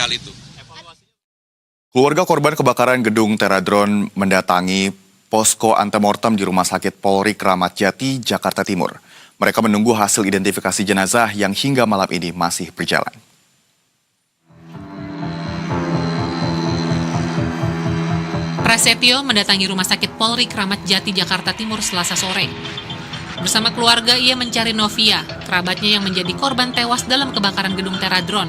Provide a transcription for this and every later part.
hal itu. Keluarga korban kebakaran gedung Teradron mendatangi posko antemortem di Rumah Sakit Polri Kramat Jati, Jakarta Timur. Mereka menunggu hasil identifikasi jenazah yang hingga malam ini masih berjalan. Prasetyo mendatangi Rumah Sakit Polri Kramat Jati, Jakarta Timur Selasa sore. Bersama keluarga ia mencari Novia, kerabatnya yang menjadi korban tewas dalam kebakaran gedung Teradron.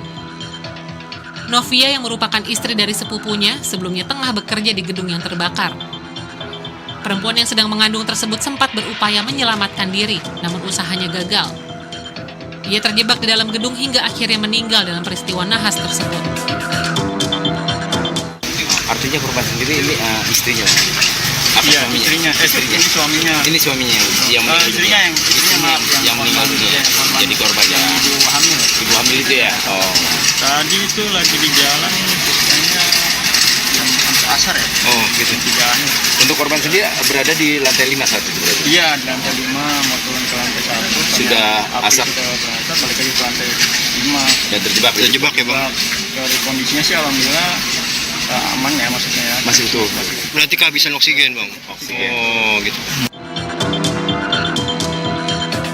Novia yang merupakan istri dari sepupunya sebelumnya tengah bekerja di gedung yang terbakar. Perempuan yang sedang mengandung tersebut sempat berupaya menyelamatkan diri, namun usahanya gagal. Ia terjebak di dalam gedung hingga akhirnya meninggal dalam peristiwa nahas tersebut. Artinya korban sendiri ini istrinya? Apa Iya, suaminya? istrinya. Ini suaminya. Ini suaminya yang Istrinya meninggal dunia. Jadi korban ya. Ibu hamil. Ibu hamil itu ya? Oh. Tadi itu lagi di jalan, kayaknya jam asar ya. Oh gitu. Di jalan. Untuk korban sendiri berada di lantai 5 saat itu berarti? Iya, di lantai 5 mau turun ke lantai 1. Sudah asap. Sudah berasap, balik lagi ke lantai 5. Dan terjebak ya bang? Dari kondisinya sih alhamdulillah aman ya maksudnya ya. Masih utuh? Berarti kehabisan oksigen, Bang? Oksigen. Oh, gitu.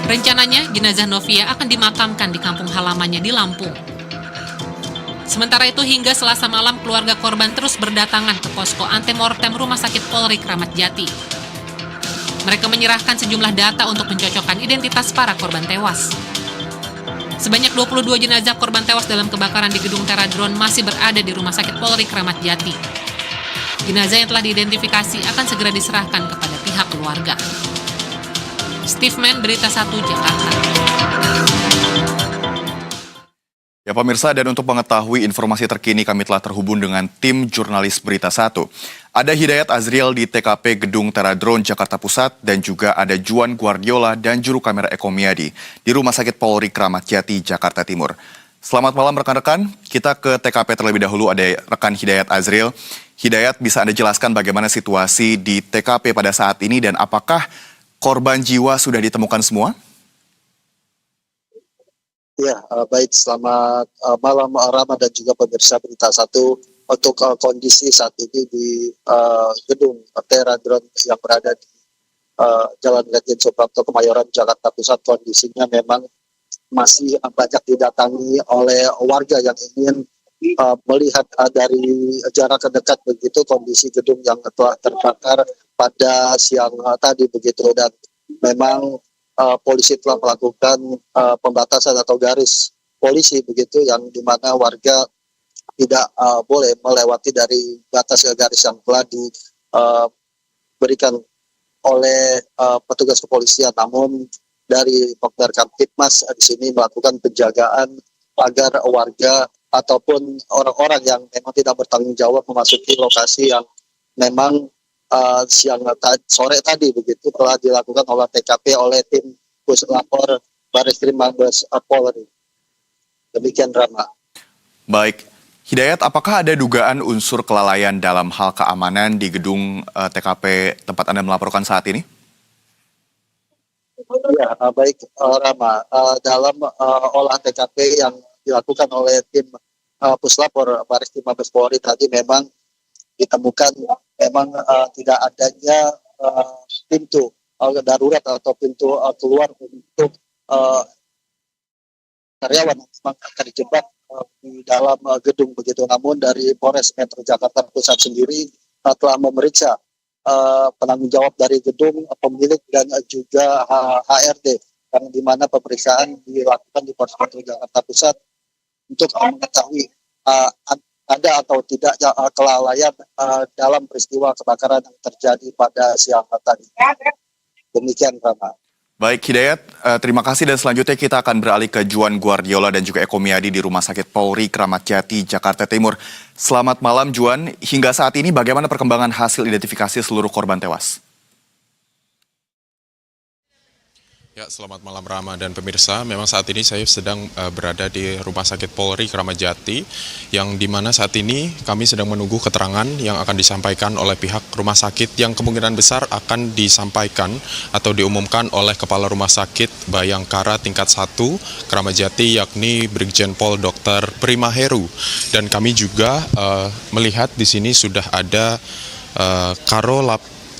Rencananya, jenazah Novia akan dimakamkan di kampung halamannya di Lampung. Sementara itu, hingga Selasa malam, keluarga korban terus berdatangan ke posko antemortem Rumah Sakit Polri Kramat Jati. Mereka menyerahkan sejumlah data untuk mencocokkan identitas para korban tewas. Sebanyak 22 jenazah korban tewas dalam kebakaran di gedung Teradron masih berada di Rumah Sakit Polri Kramat Jati. Jenazah yang telah diidentifikasi akan segera diserahkan kepada pihak keluarga. Steve Man, Berita 1, Jakarta. Ya pemirsa, dan untuk mengetahui informasi terkini kami telah terhubung dengan tim jurnalis Berita 1. Ada Hidayat Azriel di TKP Gedung Teradron, Jakarta Pusat, dan juga ada Juan Guardiola dan juru kamera Eko Miadi di Rumah Sakit Polri Kramat Jati, Jakarta Timur. Selamat malam rekan-rekan, kita ke TKP terlebih dahulu, ada rekan Hidayat Azriel. Hidayat, bisa Anda jelaskan bagaimana situasi di TKP pada saat ini dan apakah korban jiwa sudah ditemukan semua? Ya, baik. Selamat malam Rama dan juga pemirsa Berita 1. Untuk kondisi saat ini di gedung Teradron yang berada di Jalan Lejen Suprapto, Kemayoran, Jakarta Pusat, kondisinya memang masih banyak didatangi oleh warga yang ingin melihat dari jarak dekat begitu kondisi gedung yang telah terbakar pada siang tadi begitu, dan memang polisi telah melakukan pembatasan atau garis polisi begitu yang dimana warga tidak boleh melewati dari batas garis yang telah diberikan oleh petugas kepolisian. Namun dari Pokder Kamtipmas di sini melakukan penjagaan agar warga ataupun orang-orang yang memang tidak bertanggung jawab memasuki lokasi yang memang sore tadi begitu telah dilakukan olah TKP oleh tim Puslapor Barreskrim Mabes Polri. Demikian Rama. Baik, Hidayat, apakah ada dugaan unsur kelalaian dalam hal keamanan di gedung TKP tempat Anda melaporkan saat ini? Ya, baik Rama. Dalam olah TKP yang dilakukan oleh tim Puslapor Barreskrim Mabes Polri tadi memang ditemukan memang tidak adanya pintu darurat atau pintu keluar untuk karyawan yang memang akan dijebak di dalam gedung begitu. Namun dari Polres Metro Jakarta Pusat sendiri telah memeriksa penanggung jawab dari gedung, pemilik dan juga HRD, yang di mana pemeriksaan dilakukan di Polres Metro Jakarta Pusat untuk mengetahui ada atau tidak kelalaian dalam peristiwa kebakaran yang terjadi pada siang tadi. Demikian, Rama. Baik, Hidayat, terima kasih dan selanjutnya kita akan beralih ke Juan Guardiola dan juga Eko Miadi di Rumah Sakit Polri Kramat Jati, Jakarta Timur. Selamat malam, Juan. Hingga saat ini bagaimana perkembangan hasil identifikasi seluruh korban tewas? Ya, selamat malam Rama dan pemirsa. Memang saat ini saya sedang berada di Rumah Sakit Polri Kramat Jati, yang dimana saat ini kami sedang menunggu keterangan yang akan disampaikan oleh pihak rumah sakit yang kemungkinan besar akan disampaikan atau diumumkan oleh Kepala Rumah Sakit Bayangkara tingkat 1 Kramat Jati, yakni Brigjen Pol Dr. Prima Heru. Dan kami juga melihat di sini sudah ada Karo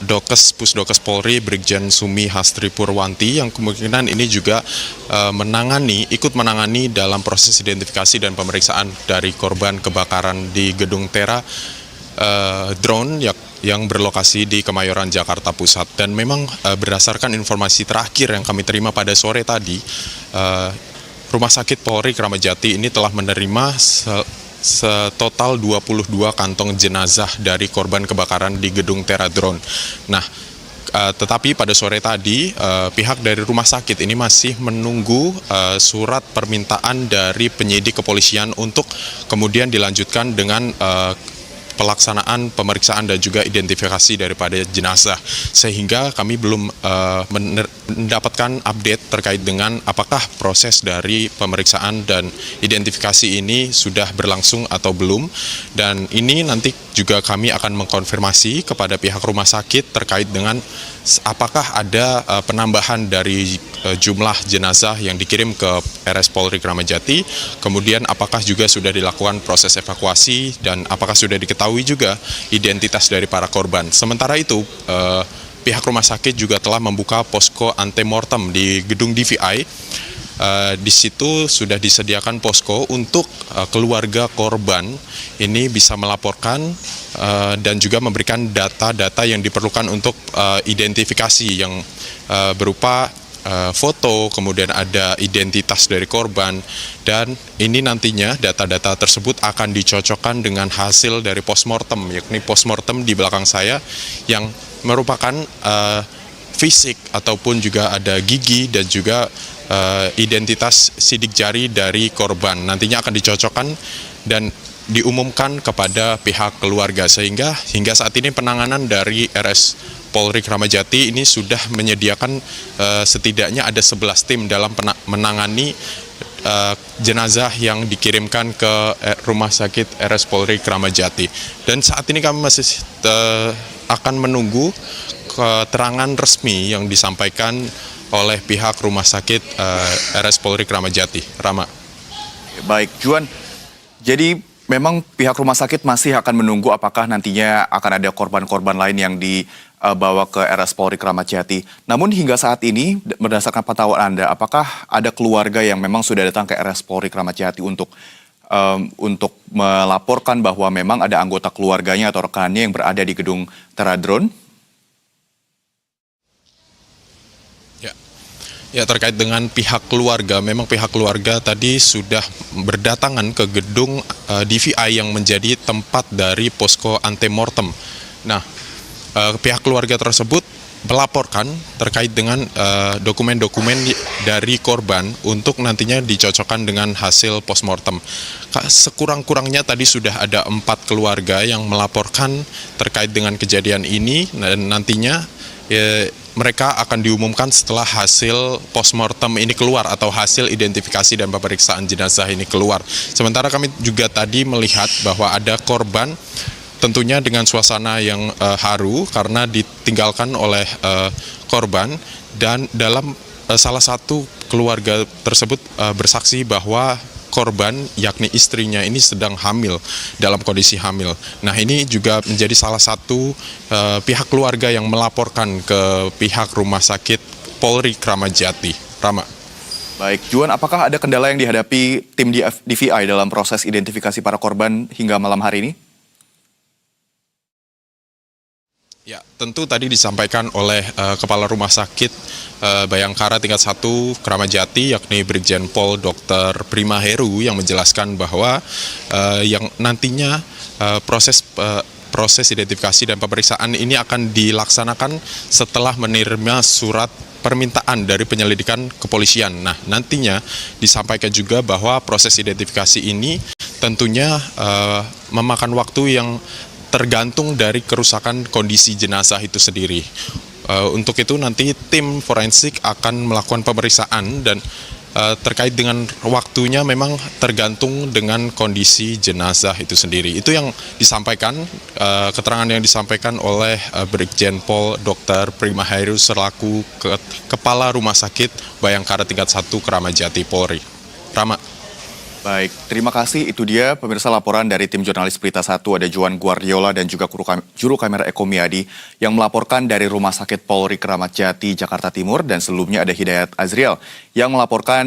Dokes Pusdokes Polri Brigjen Sumi Hastri Purwanti, yang kemungkinan ini juga ikut menangani dalam proses identifikasi dan pemeriksaan dari korban kebakaran di Gedung Tera Drone yang berlokasi di Kemayoran, Jakarta Pusat. Dan memang berdasarkan informasi terakhir yang kami terima pada sore tadi, Rumah Sakit Polri Kramat Jati ini telah menerima setotal 22 kantong jenazah dari korban kebakaran di Gedung Tera Drone. Nah, tetapi pada sore tadi pihak dari rumah sakit ini masih menunggu surat permintaan dari penyidik kepolisian untuk kemudian dilanjutkan dengan pelaksanaan pemeriksaan dan juga identifikasi daripada jenazah, sehingga kami belum mendapatkan update terkait dengan apakah proses dari pemeriksaan dan identifikasi ini sudah berlangsung atau belum. Dan ini nanti juga kami akan mengkonfirmasi kepada pihak rumah sakit terkait dengan apakah ada penambahan dari jumlah jenazah yang dikirim ke RS Polri Kramat Jati, kemudian apakah juga sudah dilakukan proses evakuasi dan apakah sudah diketahui juga identitas dari para korban. Sementara itu, pihak rumah sakit juga telah membuka posko antemortem di gedung DVI. Di situ sudah disediakan posko untuk keluarga korban ini bisa melaporkan dan juga memberikan data-data yang diperlukan untuk identifikasi yang berupa foto, kemudian ada identitas dari korban, dan ini nantinya data-data tersebut akan dicocokkan dengan hasil dari postmortem, yakni postmortem di belakang saya yang merupakan fisik ataupun juga ada gigi dan juga identitas sidik jari dari korban. Nantinya akan dicocokkan dan diumumkan kepada pihak keluarga, sehingga hingga saat ini penanganan dari RS Polri Kramat Jati ini sudah menyediakan setidaknya ada 11 tim dalam menangani jenazah yang dikirimkan ke Rumah Sakit RS Polri Kramat Jati. Dan saat ini kami masih akan menunggu keterangan resmi yang disampaikan oleh pihak Rumah Sakit RS Polri Kramat Jati. Rama. Baik, Juan. Jadi memang pihak rumah sakit masih akan menunggu apakah nantinya akan ada korban-korban lain yang dibawa ke RS Polri Kramat Jati. Namun hingga saat ini, berdasarkan pantauan Anda, apakah ada keluarga yang memang sudah datang ke RS Polri Kramat Jati untuk melaporkan bahwa memang ada anggota keluarganya atau rekannya yang berada di gedung Tera Drone? Ya, terkait dengan pihak keluarga, memang pihak keluarga tadi sudah berdatangan ke gedung DVI yang menjadi tempat dari posko antemortem. Nah, pihak keluarga tersebut melaporkan terkait dengan dokumen-dokumen dari korban untuk nantinya dicocokkan dengan hasil postmortem. Sekurang-kurangnya tadi sudah ada 4 keluarga yang melaporkan terkait dengan kejadian ini, dan nantinya mereka akan diumumkan setelah hasil postmortem ini keluar atau hasil identifikasi dan pemeriksaan jenazah ini keluar. Sementara kami juga tadi melihat bahwa ada korban tentunya dengan suasana yang haru karena ditinggalkan oleh korban, dan dalam salah satu keluarga tersebut bersaksi bahwa korban, yakni istrinya ini sedang hamil, dalam kondisi hamil. Nah, ini juga menjadi salah satu pihak keluarga yang melaporkan ke pihak Rumah Sakit Polri Kramat Jati. Rama. Baik, Juan, apakah ada kendala yang dihadapi tim DVI dalam proses identifikasi para korban hingga malam hari ini? Ya, tentu tadi disampaikan oleh Kepala Rumah Sakit Bayangkara tingkat 1 Kramat Jati, yakni Brigjen Pol Dr. Prima Heru, yang menjelaskan bahwa yang nantinya proses identifikasi dan pemeriksaan ini akan dilaksanakan setelah menerima surat permintaan dari penyelidikan kepolisian. Nah, nantinya disampaikan juga bahwa proses identifikasi ini tentunya memakan waktu yang tergantung dari kerusakan kondisi jenazah itu sendiri. Untuk itu nanti tim forensik akan melakukan pemeriksaan dan terkait dengan waktunya memang tergantung dengan kondisi jenazah itu sendiri. Itu yang disampaikan, keterangan yang disampaikan oleh Brigjen Pol Dr. Prima Heru selaku Kepala Rumah Sakit Bayangkara tingkat 1 Kramat Jati Polri. Rama. Baik, terima kasih. Itu dia pemirsa laporan dari tim jurnalis Berita 1, ada Juan Guardiola dan juga juru kamera Eko Miadi yang melaporkan dari Rumah Sakit Polri Kramat Jati, Jakarta Timur, dan sebelumnya ada Hidayat Azriel yang melaporkan